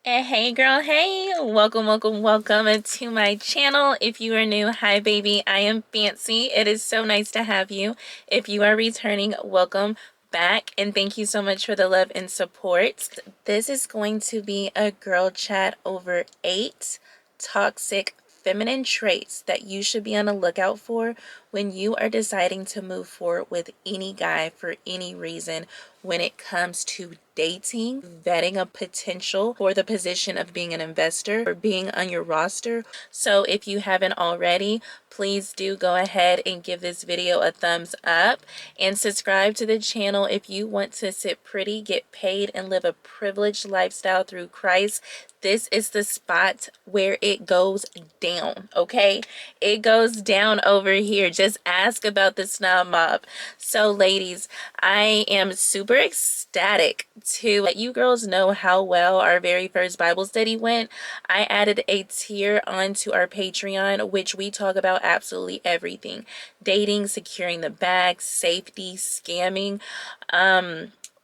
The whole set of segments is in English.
Hey girl, hey, welcome to my channel. If you are new, hi baby, I am Fancy. It is so nice to have you. If you are returning, welcome back and thank you so much for the love and support. This is going to be a girl chat over 8 toxic feminine traits that you should be on the lookout for when you are deciding to move forward with any guy for any reason when it comes to dating, vetting a potential for the position of being an investor or being on your roster. So if you haven't already, please do go ahead and give this video a thumbs up and subscribe to the channel if you want to sit pretty, get paid, and live a privileged lifestyle through Christ. This is the spot where it goes down, okay? It goes down over here. Just ask about the Snob Mob. So ladies, I am super ecstatic to let you girls know how well our very first Bible study went. I added a tier onto our Patreon, which we talk about absolutely everything. Dating, securing the bag, safety, scamming,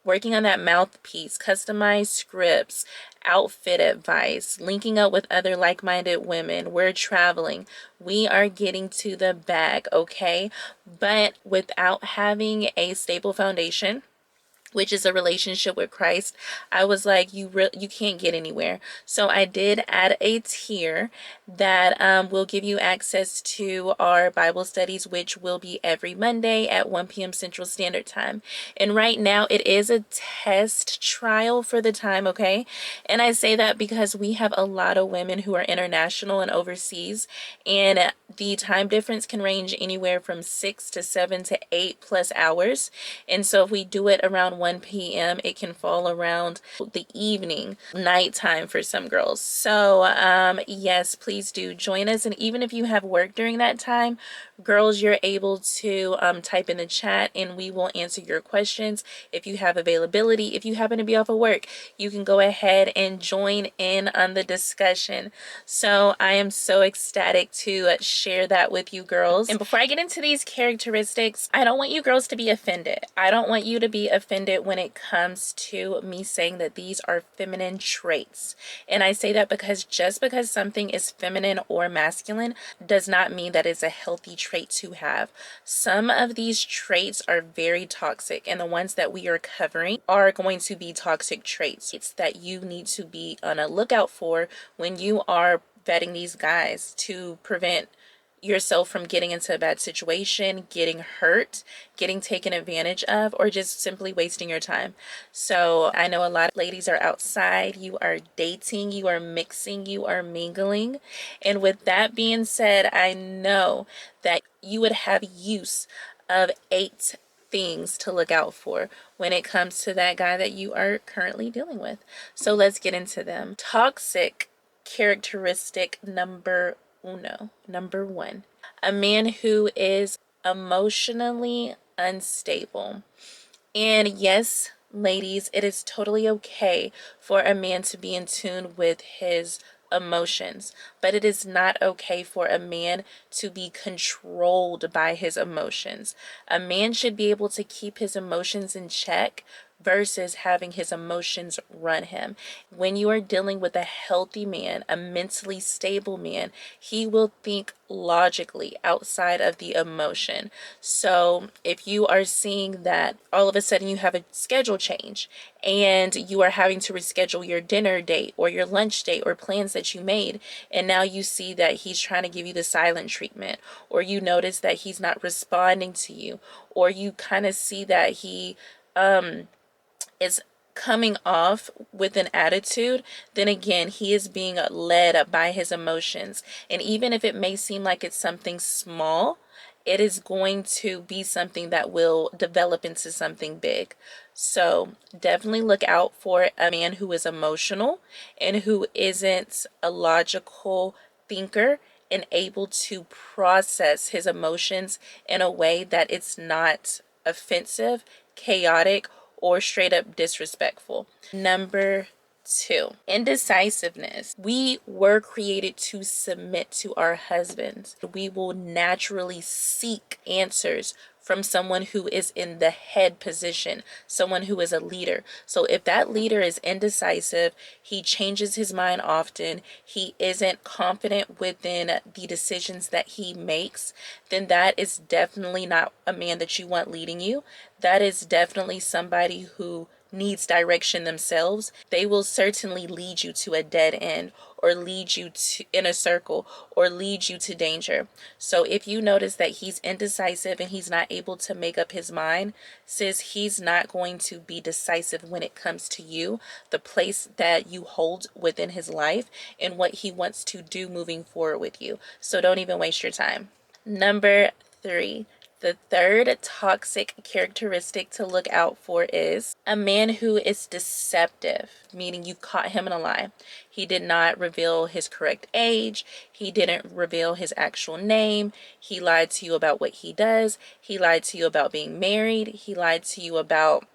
working on that mouthpiece, customized scripts, outfit advice, linking up with other like-minded women. We're traveling. We are getting to the bag, okay? But without having a stable foundation, which is a relationship with Christ, I was like, you can't get anywhere. So I did add a tier that will give you access to our Bible studies, which will be every Monday at 1 p.m. Central Standard Time. And right now it is a test trial for the time, okay? And I say that because we have a lot of women who are international and overseas, and the time difference can range anywhere from 6 to 7 to 8+ hours. And so if we do it around 1 p.m., it can fall around the evening, nighttime for some girls. So yes, please do join us. And even if you have work during that time, girls, you're able to type in the chat and we will answer your questions if you have availability. If you happen to be off of work, you can go ahead and join in on the discussion. So I am so ecstatic to share that with you girls. And before I get into these characteristics, I don't want you girls to be offended. I don't want you to be offended when it comes to me saying that these are feminine traits. And I say that because just because something is feminine or masculine does not mean that it's a healthy trait to have. Some of these traits are very toxic, and the ones that we are covering are going to be toxic traits. It's that you need to be on a lookout for when you are vetting these guys to prevent yourself from getting into a bad situation, getting hurt, getting taken advantage of, or just simply wasting your time. So I know a lot of ladies are outside, you are dating, you are mixing, you are mingling. And with that being said, I know that you would have use of 8 things to look out for when it comes to that guy that you are currently dealing with. So let's get into them. Toxic characteristic number one, a man who is emotionally unstable. And yes, ladies, it is totally okay for a man to be in tune with his emotions, but it is not okay for a man to be controlled by his emotions. A man should be able to keep his emotions in check versus having his emotions run him. When you are dealing with a healthy man, a mentally stable man, he will think logically outside of the emotion. So if you are seeing that all of a sudden you have a schedule change and you are having to reschedule your dinner date or your lunch date or plans that you made, and now you see that he's trying to give you the silent treatment, or you notice that he's not responding to you, or you kind of see that he is coming off with an attitude, then again, he is being led by his emotions. And even if it may seem like it's something small, it is going to be something that will develop into something big. So definitely look out for a man who is emotional and who isn't a logical thinker and able to process his emotions in a way that it's not offensive, chaotic, or straight up disrespectful. Number 2, indecisiveness. We were created to submit to our husbands. We will naturally seek answers from someone who is in the head position, someone who is a leader. So if that leader is indecisive, he changes his mind often, he isn't confident within the decisions that he makes, then that is definitely not a man that you want leading you. That is definitely somebody who needs direction themselves. They will certainly lead you to a dead end, or lead you to in a circle, or lead you to danger. So if you notice that he's indecisive and he's not able to make up his mind, sis, he's not going to be decisive when it comes to you, the place that you hold within his life, and what he wants to do moving forward with you. So don't even waste your time. Number 3. The third toxic characteristic to look out for is a man who is deceptive, meaning you caught him in a lie. He did not reveal his correct age. He didn't reveal his actual name. He lied to you about what he does. He lied to you about being married. He lied to you about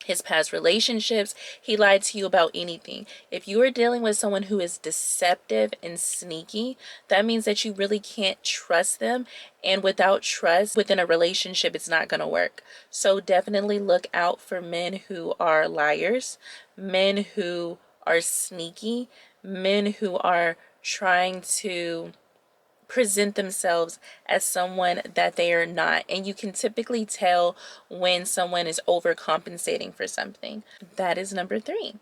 his past relationships. He lied to you about anything. If you are dealing with someone who is deceptive and sneaky, that means that you really can't trust them. And without trust within a relationship, it's not going to work. So definitely look out for men who are liars, men who are sneaky, men who are trying to present themselves as someone that they are not. And you can typically tell when someone is overcompensating for something. That is number 3.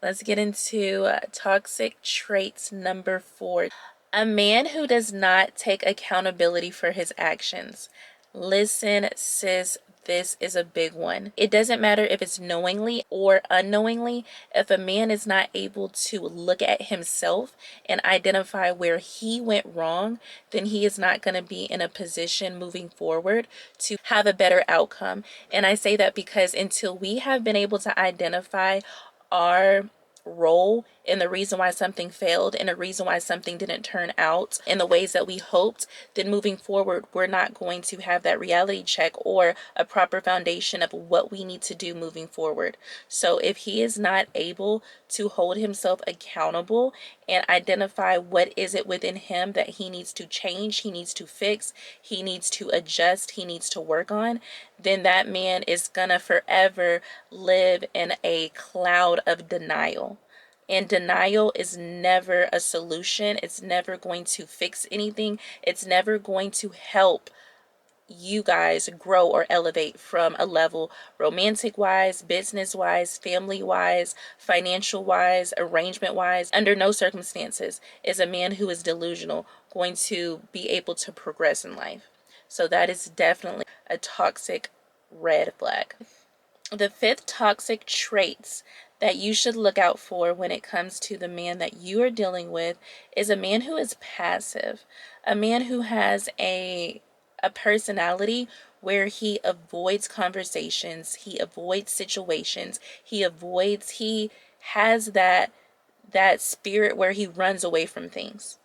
Let's get into toxic traits number 4. A man who does not take accountability for his actions. Listen, sis, this is a big one. It doesn't matter if it's knowingly or unknowingly. If a man is not able to look at himself and identify where he went wrong, then he is not going to be in a position moving forward to have a better outcome. And I say that because until we have been able to identify our role in the reason why something failed and the reason why something didn't turn out in the ways that we hoped, then moving forward, we're not going to have that reality check or a proper foundation of what we need to do moving forward. So if he is not able to hold himself accountable and identify what is it within him that he needs to change, he needs to fix, he needs to adjust, he needs to work on, then that man is gonna forever live in a cloud of denial. And denial is never a solution. It's never going to fix anything. It's never going to help you guys grow or elevate from a level romantic wise, business wise, family wise, financial wise, arrangement wise. Under no circumstances is a man who is delusional going to be able to progress in life. So that is definitely a toxic red flag. The 5th toxic traits that you should look out for when it comes to the man that you are dealing with is a man who is passive, a man who has a personality where he avoids conversations, he avoids situations, he has that spirit where he runs away from things.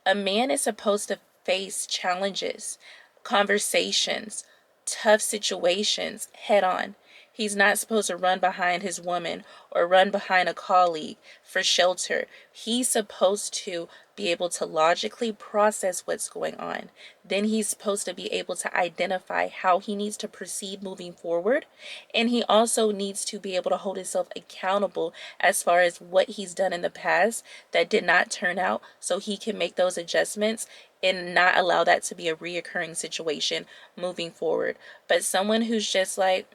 A man is supposed to face challenges, conversations, tough situations head on. He's not supposed to run behind his woman or run behind a colleague for shelter. He's supposed to be able to logically process what's going on. Then he's supposed to be able to identify how he needs to proceed moving forward. And he also needs to be able to hold himself accountable as far as what he's done in the past that did not turn out, so he can make those adjustments and not allow that to be a reoccurring situation moving forward. But someone who's just like,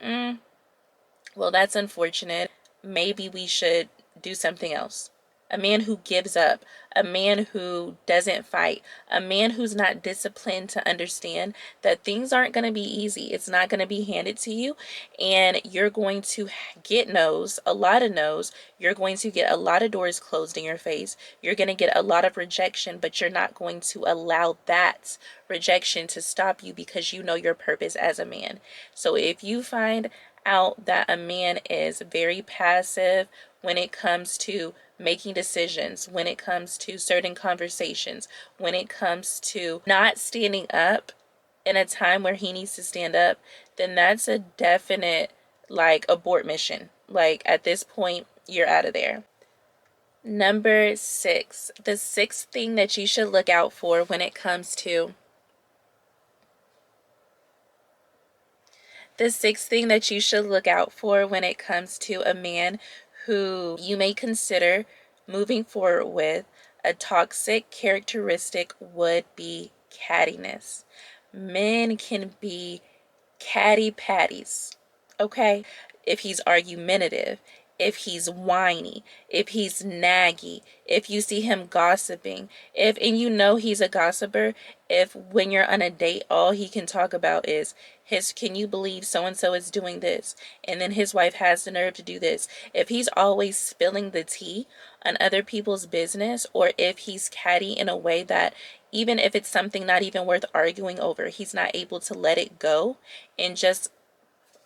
well, that's unfortunate. Maybe we should do something else. A man who gives up, a man who doesn't fight, a man who's not disciplined to understand that things aren't going to be easy. It's not going to be handed to you, and you're going to get no's, a lot of no's. You're going to get a lot of doors closed in your face. You're going to get a lot of rejection, but you're not going to allow that rejection to stop you because you know your purpose as a man. So if you find out that a man is very passive when it comes to making decisions, when it comes to certain conversations, when it comes to not standing up in a time where he needs to stand up, then that's a definite like abort mission. Like at this point, you're out of there. Number 6, the 6th thing that you should look out for when it comes to The sixth thing that you should look out for when it comes to a man who you may consider moving forward with, a toxic characteristic would be cattiness. Men can be catty patties, okay? If he's argumentative, if he's whiny, if he's naggy, if you see him gossiping, and you know he's a gossiper, if when you're on a date, all he can talk about is can you believe so and so is doing this? And then his wife has the nerve to do this. If he's always spilling the tea on other people's business, or if he's catty in a way that even if it's something not even worth arguing over, he's not able to let it go and just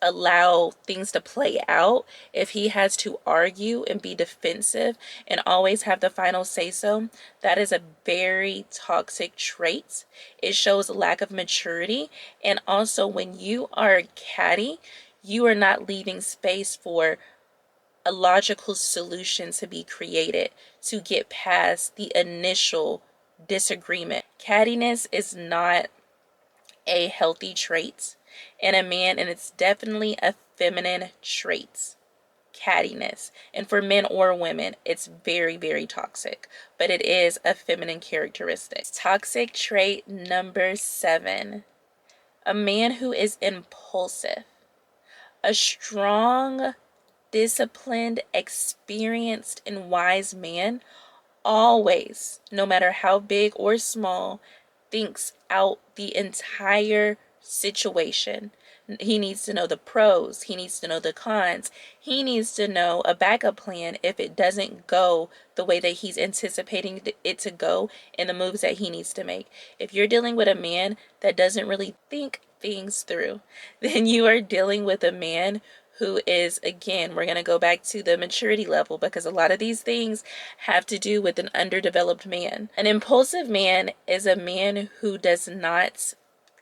allow things to play out. If he has to argue and be defensive and always have the final say so, that is a very toxic trait. It shows lack of maturity. And also, when you are catty, you are not leaving space for a logical solution to be created to get past the initial disagreement. Cattiness is not a healthy trait in a man, and it's definitely a feminine trait, cattiness. And for men or women, it's very, very toxic, but it is a feminine characteristic. Toxic trait number 7, a man who is impulsive. A strong, disciplined, experienced, and wise man always, no matter how big or small, thinks out the entire situation. He needs to know the pros, he needs to know the cons, he needs to know a backup plan if it doesn't go the way that he's anticipating it to go, and the moves that he needs to make. If you're dealing with a man that doesn't really think things through, then you are dealing with a man who is, again, we're going to go back to the maturity level, because a lot of these things have to do with an underdeveloped man. An impulsive man is a man who does not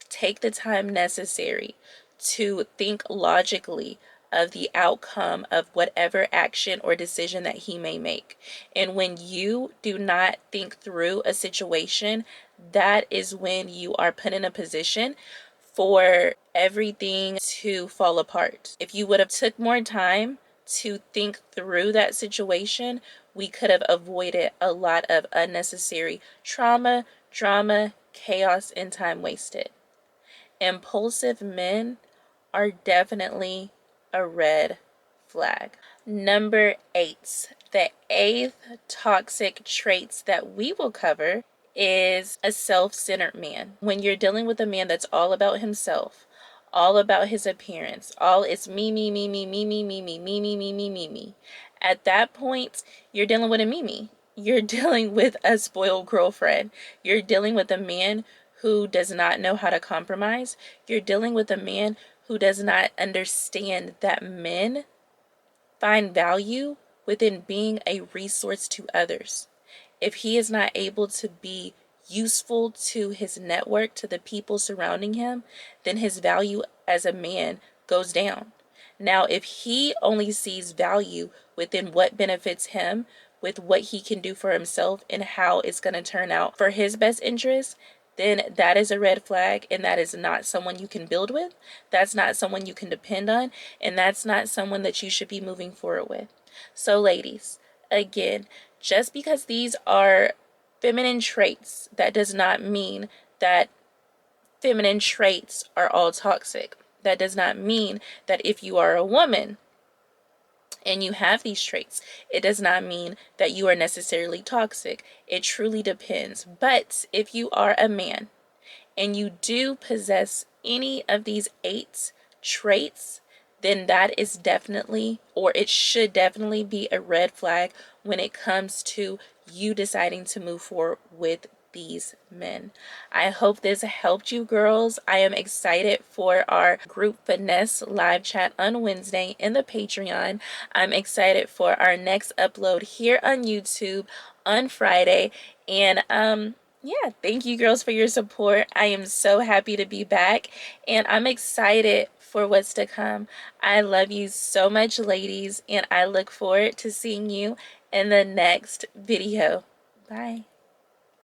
take the time necessary to think logically of the outcome of whatever action or decision that he may make. And when you do not think through a situation, that is when you are put in a position for everything to fall apart. If you would have took more time to think through that situation, we could have avoided a lot of unnecessary trauma, drama, chaos, and time wasted. Impulsive men are definitely a red flag. Number 8, the 8th toxic traits that we will cover is a self-centered man. When you're dealing with a man that's all about himself, all about his appearance, all it's me, me, me, me, me, me, me, me, me, me, me, me, me, me. At that point, you're dealing with a Mimi. You're dealing with a spoiled girlfriend. You're dealing with a man who does not know how to compromise. You're dealing with a man who does not understand that men find value within being a resource to others. If he is not able to be useful to his network, to the people surrounding him, then his value as a man goes down. Now, if he only sees value within what benefits him, with what he can do for himself and how it's going to turn out for his best interest, then that is a red flag, and that is not someone you can build with. That's not someone you can depend on, and that's not someone that you should be moving forward with. So ladies, again, just because these are feminine traits, that does not mean that feminine traits are all toxic. That does not mean that if you are a woman and you have these traits, it does not mean that you are necessarily toxic. It truly depends. But if you are a man and you do possess any of these 8 traits, then that is definitely, or it should definitely be, a red flag when it comes to you deciding to move forward with these men. I hope this helped you girls. I am excited for our group finesse live chat on Wednesday in the Patreon. I'm excited for our next upload here on YouTube on Friday. And yeah, thank you girls for your support. I am so happy to be back, and I'm excited for what's to come. I love you so much, ladies, and I look forward to seeing you in the next video. Bye.